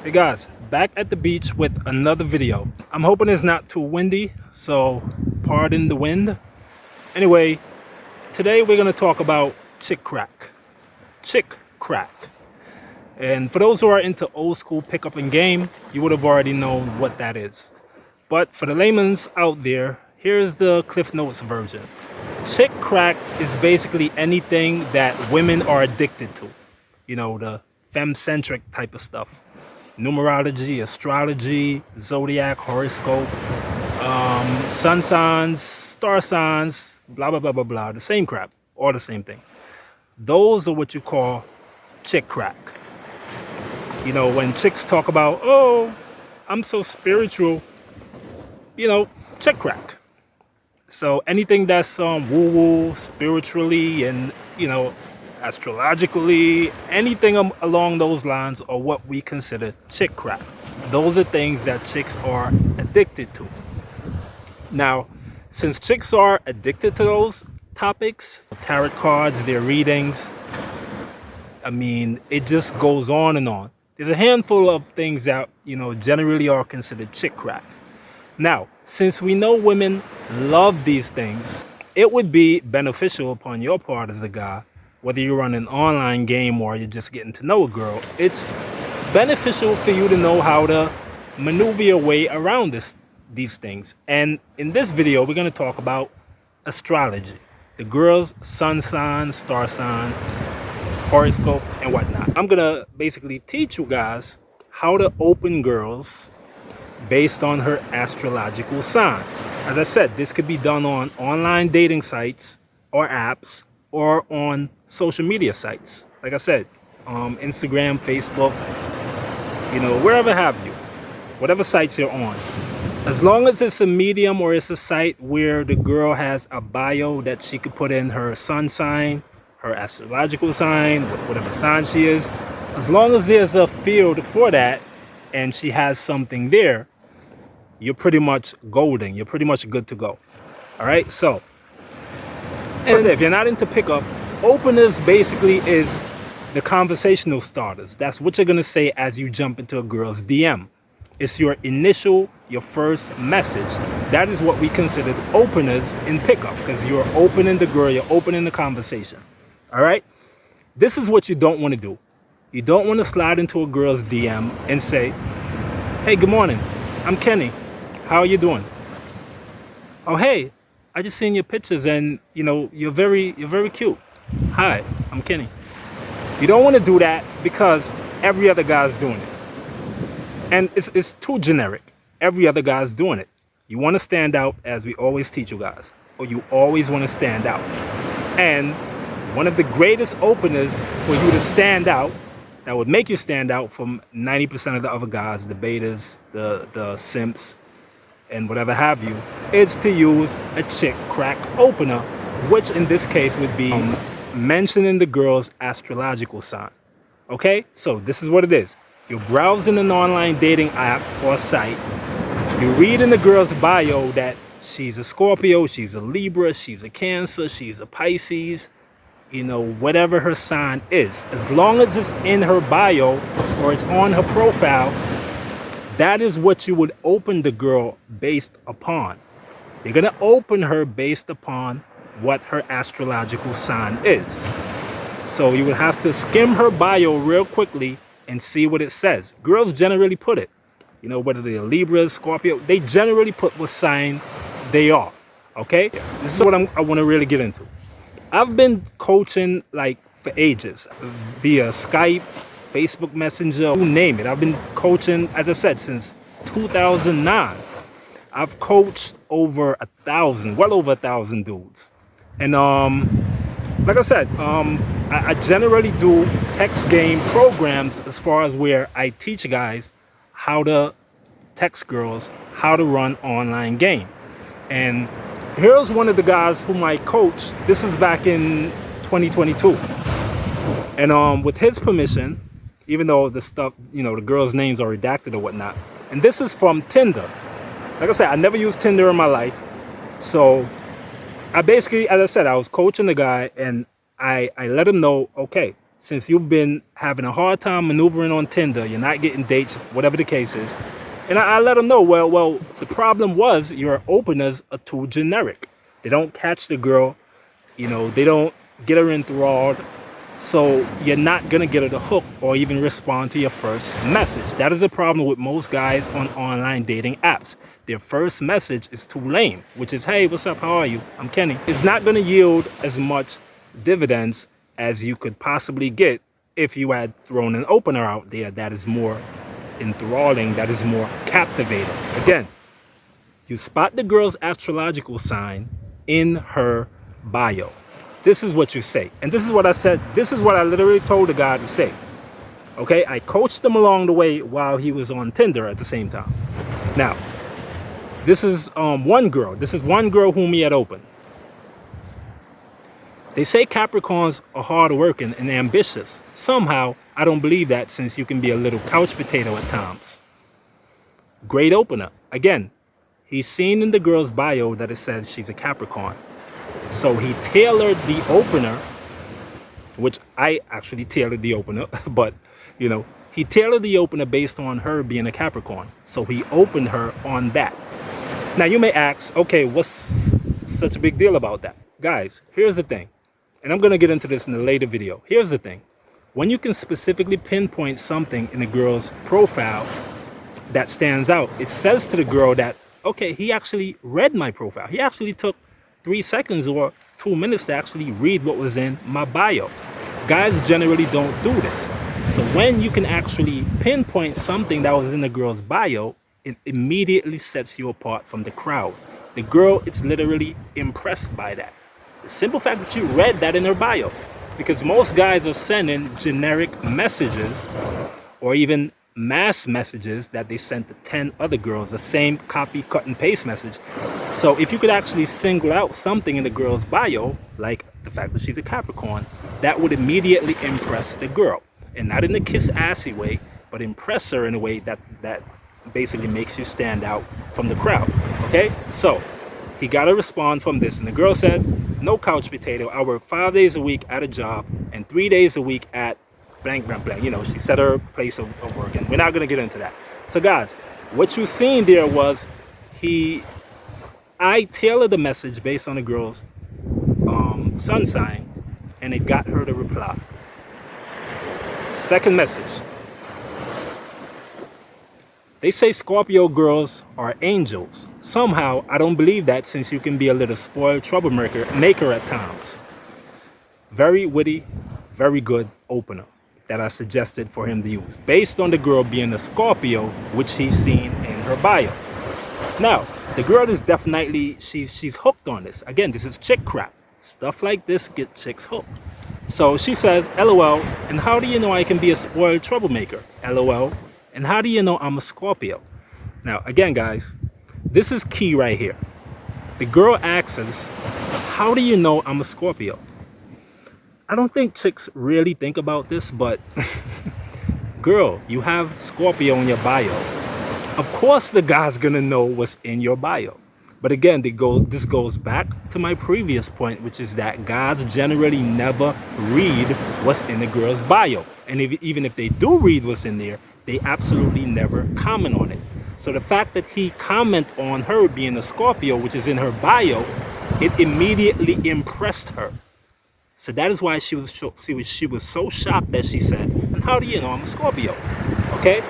Hey guys, back at the beach with another video. I'm hoping it's not too windy, so pardon the wind. Anyway, today we're going to talk about chick crack. Chick crack. And for those who are into old school pickup and game, you would have already known what that is. But for the layman's out there, here's the Cliff Notes version. Chick crack is basically anything that women are addicted to. You know, the femme-centric type of stuff. Numerology, astrology, Zodiac, horoscope, sun signs, star signs, blah, blah, blah, blah, blah. The same crap, all the same thing. Those are what you call chick crack. You know, when chicks talk about, oh, I'm so spiritual, chick crack. So anything that's woo-woo, spiritually, and, astrologically, anything along those lines are what we consider chick crack. Those are things that chicks are addicted to. Now, since chicks are addicted to those topics, tarot cards, their readings, it just goes on and on. There's a handful of things that, generally are considered chick crack. Now, since we know women love these things, it would be beneficial upon your part as a guy, whether you run an online game or you're just getting to know a girl, it's beneficial for you to know how to maneuver your way around these things. And in this video, we're going to talk about astrology, the girl's sun sign, star sign, horoscope, and whatnot. I'm going to basically teach you guys how to open girls based on her astrological sign. As I said, this could be done on online dating sites or apps or on social media sites. Like I said, Instagram, Facebook, wherever have you, whatever sites you're on. As long as it's a medium or it's a site where the girl has a bio that she could put in her sun sign, her astrological sign, whatever sign she is, as long as there's a field for that and she has something there, you're pretty much golden. You're pretty much good to go. All right, so if you're not into pickup, openers basically is the conversational starters. That's what you're going to say as you jump into a girl's DM. It's your first message. That is what we consider openers in pickup, because you're opening the girl, you're opening the conversation. All right? This is what you don't want to do. You don't want to slide into a girl's DM and say, hey, good morning. I'm Kenny. How are you doing? Oh, hey, I just seen your pictures and, you're very cute. Hi, I'm Kenny. You don't want to do that because every other guy's doing it. And it's too generic. Every other guy's doing it. You want to stand out, as we always teach you guys, or you always want to stand out. And one of the greatest openers for you to stand out, that would make you stand out from 90% of the other guys, the betas, the simps, and whatever have you, is to use a chick crack opener, which in this case would be mentioning the girl's astrological sign. Okay, so this is what it is. You're browsing an online dating app or site. You read in the girl's bio that she's a Scorpio, she's a Libra, she's a Cancer, she's a Pisces, whatever her sign is. As long as it's in her bio or it's on her profile, that is what you would open the girl based upon. You're going to open her based upon what her astrological sign is. So you would have to skim her bio real quickly and see what it says. Girls generally put it. Whether they're Libra, Scorpio, they generally put what sign they are. Okay? This is what I want to really get into. I've been coaching for ages via Skype, Facebook Messenger, you name it. I've been coaching, as I said, since 2009. I've coached well over 1,000 dudes. And like I said, I generally do text game programs as far as where I teach guys how to text girls, how to run online game. And here's one of the guys whom I coached. This is back in 2022. And with his permission, even though the stuff, the girls' names are redacted or whatnot. And this is from Tinder. Like I said, I never used Tinder in my life. So I basically, as I said, I was coaching the guy and I let him know, okay, since you've been having a hard time maneuvering on Tinder, you're not getting dates, whatever the case is. And I let them know, well, the problem was your openers are too generic. They don't catch the girl, they don't get her enthralled. So you're not going to get her the hook or even respond to your first message. That is a problem with most guys on online dating apps. Their first message is too lame, which is, hey, what's up? How are you? I'm Kenny. It's not going to yield as much dividends as you could possibly get if you had thrown an opener out there that is more enthralling, that is more captivating. Again, you spot the girl's astrological sign in her bio. This is what you say. And this is what I said. This is what I literally told the guy to say. Okay? I coached him along the way while he was on Tinder at the same time. Now, this is one girl. This is one girl whom he had opened. They say Capricorns are hardworking and ambitious. Somehow, I don't believe that, since you can be a little couch potato at times. Great opener. Again, he's seen in the girl's bio that it says she's a Capricorn. So he tailored the opener, which I actually tailored the opener, but, he tailored the opener based on her being a Capricorn. So he opened her on that. Now you may ask, okay, what's such a big deal about that? Guys, here's the thing, and I'm going to get into this in a later video. Here's the thing. When you can specifically pinpoint something in a girl's profile that stands out, it says to the girl that, okay, he actually read my profile. He actually took 3 seconds or 2 minutes to actually read what was in my bio. Guys generally don't do this. So when you can actually pinpoint something that was in the girl's bio, it immediately sets you apart from the crowd. The girl is literally impressed by that. The simple fact that you read that in her bio. Because most guys are sending generic messages or even mass messages that they sent to 10 other girls, the same copy, cut, and paste message. So if you could actually single out something in the girl's bio, like the fact that she's a Capricorn, that would immediately impress the girl. And not in a kiss-assy way, but impress her in a way that basically makes you stand out from the crowd. Okay? So he got a response from this. And the girl said, no couch potato. I work 5 days a week at a job and 3 days a week at blank, blank, blank. She said her place of work, and we're not going to get into that. So guys, what you seen there was I tailored the message based on the girl's sun sign, and it got her to reply. Second message. They say Scorpio girls are angels. Somehow, I don't believe that, since you can be a little spoiled troublemaker at times. Very witty, very good opener that I suggested for him to use, based on the girl being a Scorpio, which he's seen in her bio. Now, the girl is definitely, she's hooked on this. Again, this is chick crap. Stuff like this get chicks hooked. So she says, LOL, and how do you know I can be a spoiled troublemaker? LOL, and how do you know I'm a Scorpio? Now, again, guys, this is key right here. The girl asks us, how do you know I'm a Scorpio? I don't think chicks really think about this, but girl, you have Scorpio in your bio. Of course the guy's gonna know what's in your bio. But again, this goes back to my previous point, which is that guys generally never read what's in the girl's bio. And even if they do read what's in there, they absolutely never comment on it. So the fact that he comment on her being a Scorpio, which is in her bio, it immediately impressed her. So that is why she was so shocked that she said, and how do you know I'm a Scorpio? Okay?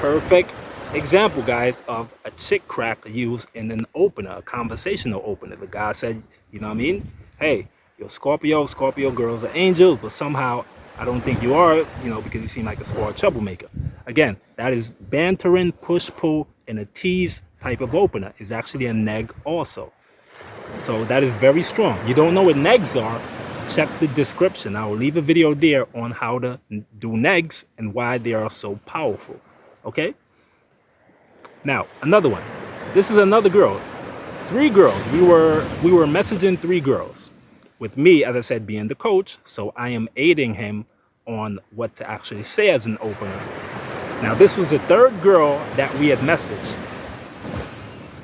Perfect example, guys, of a chick crack used in an opener, a conversational opener. The guy said, you know what I mean? Hey, you're Scorpio girls are angels, but somehow I don't think you are, because you seem like a spoiled troublemaker. Again, that is bantering, push-pull, and a tease type of opener. It's actually a neg also. So that is very strong. You don't know what negs are? Check the description. I will leave a video there on how to do negs and why they are so powerful. Okay? Now, another one. This is another girl. 3 girls. We were messaging 3 girls. With me, as I said, being the coach, so I am aiding him on what to actually say as an opener. Now, this was the 3rd girl that we had messaged.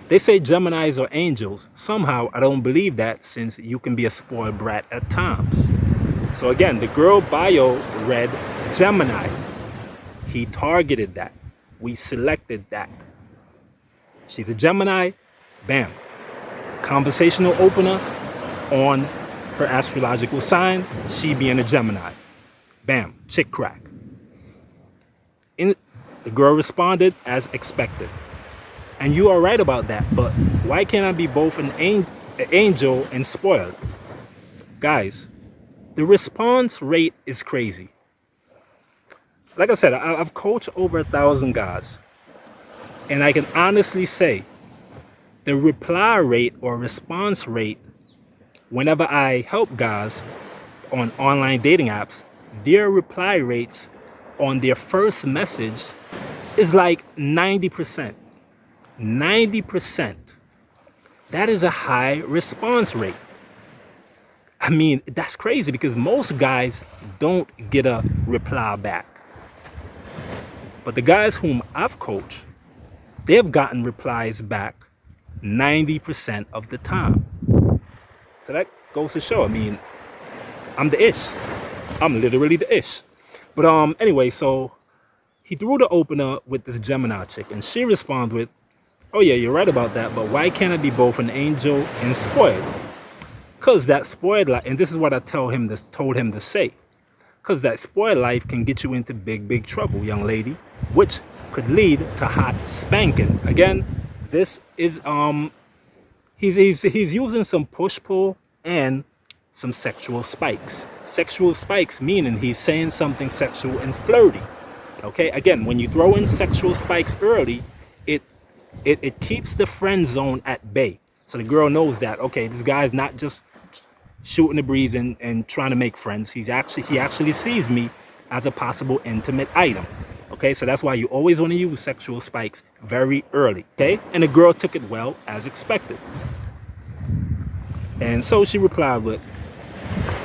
They say Geminis are angels. Somehow, I don't believe that, since you can be a spoiled brat at times. So again, the girl bio read Gemini. He targeted that. We selected that. She's a Gemini. Bam. Conversational opener on her astrological sign. She being a Gemini. Bam. Chick crack. The girl responded as expected. And you are right about that. But why can't I be both an angel and spoiled? Guys, the response rate is crazy. Like I said, I've coached over 1,000 guys. And I can honestly say the reply rate or response rate whenever I help guys on online dating apps, their reply rates on their first message is like 90%. 90%. That is a high response rate. I mean, that's crazy because most guys don't get a reply back. But the guys whom I've coached, they've gotten replies back 90% of the time. So that goes to show, I mean, I'm the ish. I'm literally the ish. But anyway, so he threw the opener with this Gemini chick, and she responded with, oh yeah, you're right about that, but why can't I be both an angel and spoiled? Because that spoiled life, and this is what I told him to say, because that spoiled life can get you into big trouble, young lady, which could lead to hot spanking. Again, this is he's using some push-pull and some sexual spikes. Sexual spikes meaning he's saying something sexual and flirty. Okay, again, when you throw in sexual spikes early, it keeps the friend zone at bay. So the girl knows that, okay, this guy's not just shooting the breeze and trying to make friends. He actually sees me as a possible intimate item. Okay, so that's why you always want to use sexual spikes very early. Okay, and the girl took it well as expected. And so she replied with,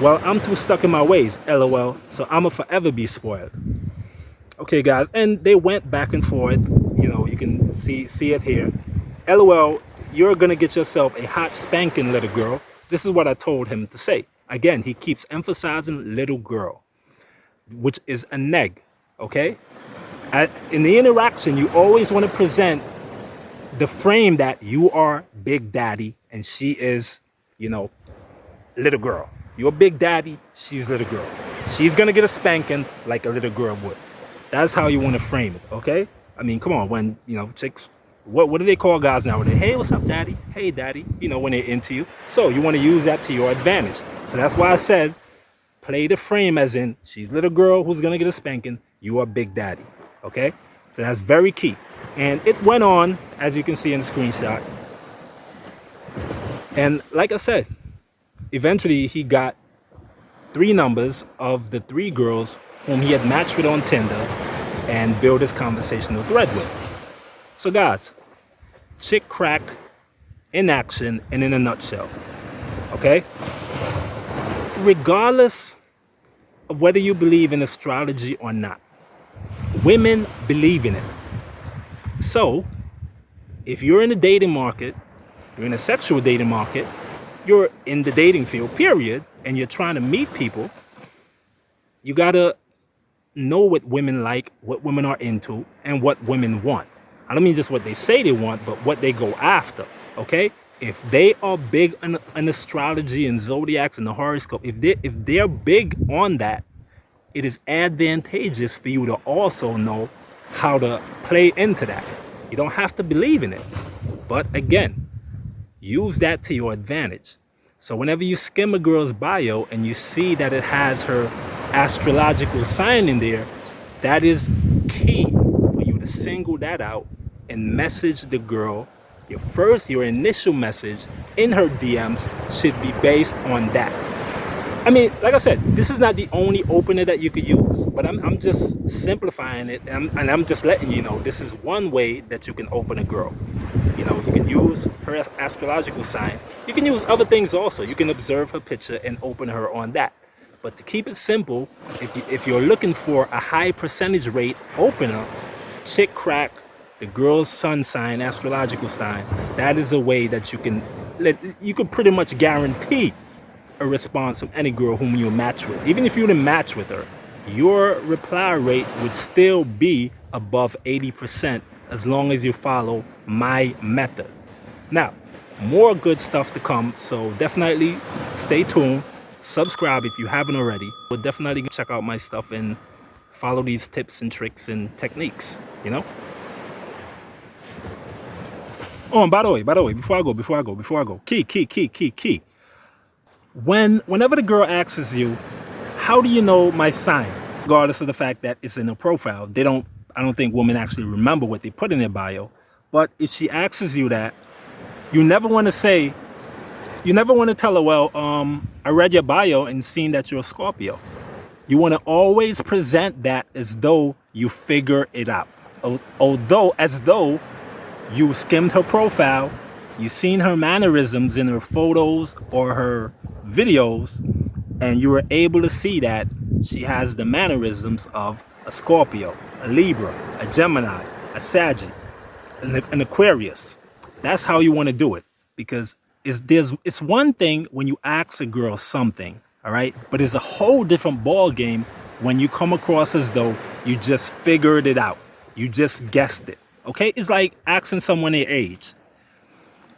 well, I'm too stuck in my ways, LOL, so I'ma forever be spoiled. Okay, guys, and they went back and forth. You know, you can see it here. LOL, you're gonna get yourself a hot spanking, little girl. This is what I told him to say. Again, he keeps emphasizing little girl, which is a neg, okay? In the interaction, you always want to present the frame that you are big daddy and she is, you know, little girl. You're big daddy, she's little girl. She's gonna get a spanking like a little girl would. That's how you want to frame it, okay? I mean, come on, when, you know, chicks, what do they call guys nowadays? Hey, what's up, daddy? Hey, daddy, you know, when they're into you. So you want to use that to your advantage. So that's why I said, play the frame as in, she's little girl who's gonna get a spanking, you are big daddy, okay? So that's very key. And it went on, as you can see in the screenshot. And like I said, eventually he got 3 numbers of the 3 girls whom he had matched with on Tinder and built his conversational thread with. So guys, chick crack in action and in a nutshell, okay? Regardless of whether you believe in astrology or not, women believe in it. So if you're in the dating market, you're in a sexual dating market, you're in the dating field, period, and you're trying to meet people, you gotta know what women like, what women are into, and what women want. I don't mean just what they say they want, but what they go after, okay? If they are big on astrology and zodiacs and the horoscope, if they're big on that, it is advantageous for you to also know how to play into that. You don't have to believe in it. But again, use that to your advantage. So whenever you skim a girl's bio and you see that it has her astrological sign in there, that is key for you to single that out and message the girl. Your initial message in her DMs should be based on that. I mean, like I said, this is not the only opener that you could use, but I'm just simplifying it, and I'm just letting you know this is one way that you can open a girl. You know, you can use her astrological sign. You can use other things also. You can observe her picture and open her on that. But to keep it simple, if you're looking for a high percentage rate opener, chick crack, the girl's sun sign, astrological sign, that is a way that you can pretty much guarantee a response from any girl whom you match with. Even if you didn't match with her, your reply rate would still be above 80% as long as you follow my method. Now, more good stuff to come, so definitely stay tuned. Subscribe if you haven't already. But definitely check out my stuff and follow these tips and tricks and techniques, you know? Oh, and by the way, before I go, key. Whenever the girl asks you, how do you know my sign? Regardless of the fact that it's in a profile, I don't think women actually remember what they put in their bio. But if she asks you that, you never want to tell her, well, I read your bio and seen that you're a Scorpio. You want to always present that as though you figure it out. As though you skimmed her profile, you seen her mannerisms in her photos or her videos, and you were able to see that she has the mannerisms of a Scorpio, a Libra, a Gemini, a Sagittarius, an Aquarius. That's how you want to do it, because it's one thing when you ask a girl something, all right, but it's a whole different ball game when you come across as though you just figured it out, you just guessed it. Okay, it's like asking someone their age.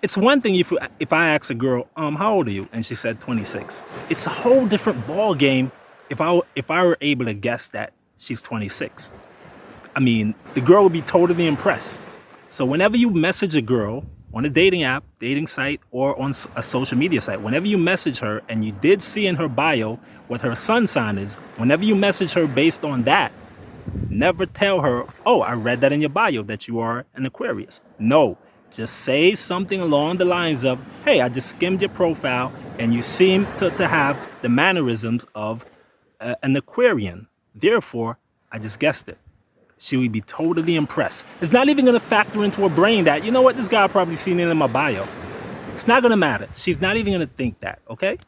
It's one thing if I ask a girl, how old are you? And she said 26. It's a whole different ball game if I were able to guess that she's 26. I mean, the girl would be totally impressed. So whenever you message a girl on a dating app, dating site, or on a social media site, whenever you message her and you did see in her bio what her sun sign is, whenever you message her based on that, never tell her, oh, I read that in your bio that you are an Aquarius. No, just say something along the lines of, hey, I just skimmed your profile and you seem to have the mannerisms of an Aquarian. Therefore, I just guessed it. She would be totally impressed. It's not even going to factor into her brain that, you know what, this guy probably seen it in my bio. It's not going to matter. She's not even going to think that, okay?